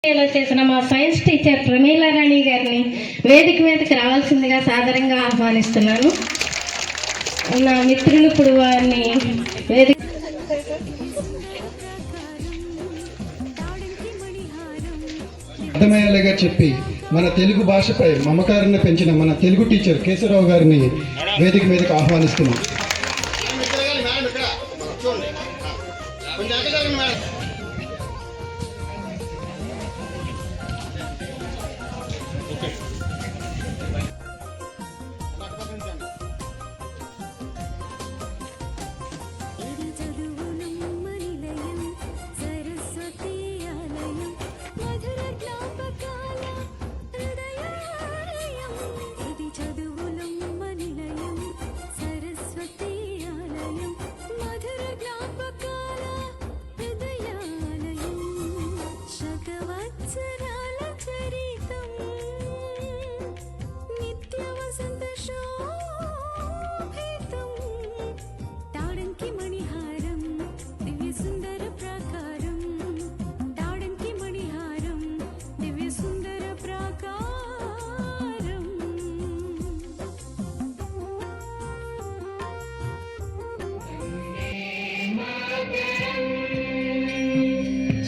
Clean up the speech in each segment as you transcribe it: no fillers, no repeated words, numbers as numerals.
చేసిన మా science teacher Pramila రాణి గారిని వేదిక మీదకి రావాల్సిందిగా సాదరంగా ఆహ్వానిస్తున్నాను. నా మిత్రులు ఇప్పుడు వారిని వేదిక అర్థమయ్యేలాగా చెప్పి మన తెలుగు భాషపై మమకారాన్ని పెంచిన మన తెలుగు టీచర్ కేశవరావు గారిని వేదిక మీదకి ఆహ్వానిస్తున్నాం.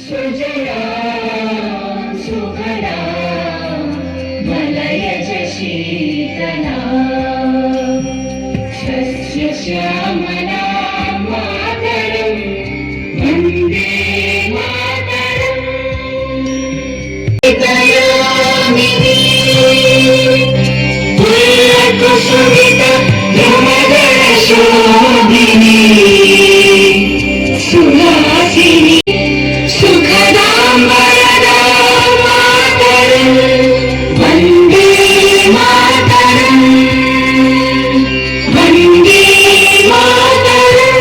सुजला सुफला मलयज शीतला शस्य श्यामला मातरं वन्दे मातरं दयामिनी कुसुमिता यमदल शोभिनी सुहासिनी सुखदां वरदां मातरं वन्दे मातरं वन्दे मातरं।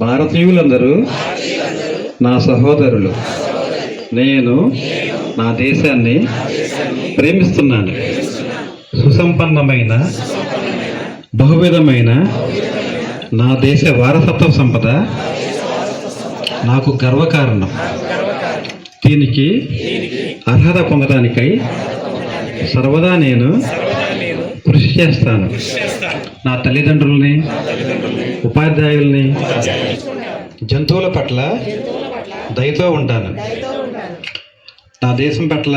భారతీయులందరూ నా సహోదరులు. నేను నా దేశాన్ని ప్రేమిస్తున్నాను. సుసంపన్నమైన బహువిధమైన నా దేశ వారసత్వ సంపద నాకు గర్వకారణం. దీనికి అర్హత పొందడానికై సర్వదా నేను కృషి చేస్తాను. నా తల్లిదండ్రుల్ని, ఉపాధ్యాయుల్ని, జంతువుల పట్ల దయతో ఉంటాను. నా దేశం పట్ల,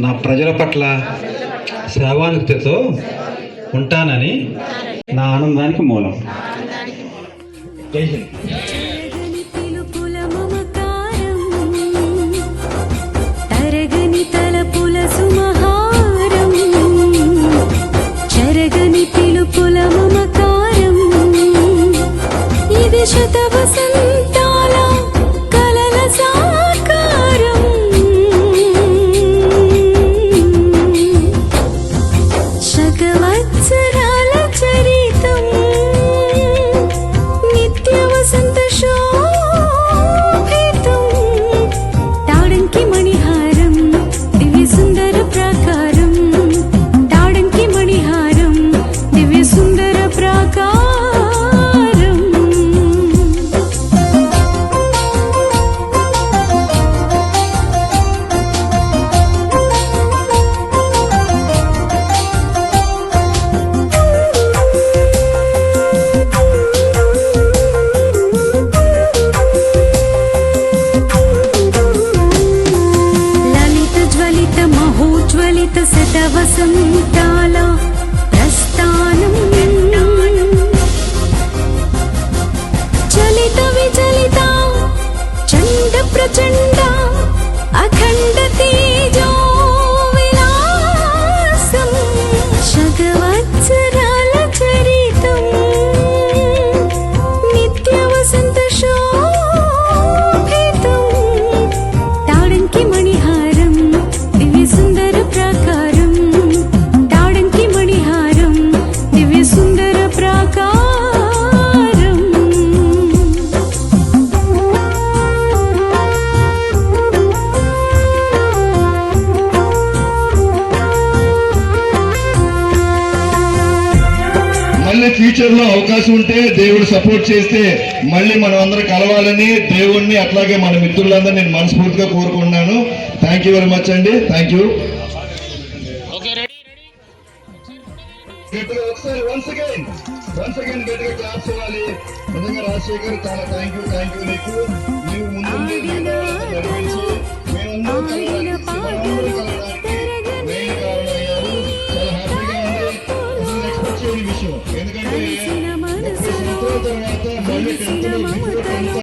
నా ప్రజల పట్ల సేవానికతో ఉంటానని నా ఆనందానికి మూలం. జై హింద్. మళ్ళీ ఫ్యూచర్ లో అవకాశం ఉంటే దేవుడు సపోర్ట్ చేస్తే మళ్ళీ మనం అందరం కలవాలని దేవుణ్ణి అట్లాగే మన మిత్రులందరూ నేను మనస్ఫూర్తిగా కోరుకుంటున్నాను. థ్యాంక్ యూ వెరీ మచ్ అండి. Thank you. ఒకసారి వన్స్ అగైన్ గట్టిగా క్లాప్స్ ఇవ్వాలి. నిజంగా రాజశేఖర్ చాలా థ్యాంక్ యూ నీకు. నీవు ముందు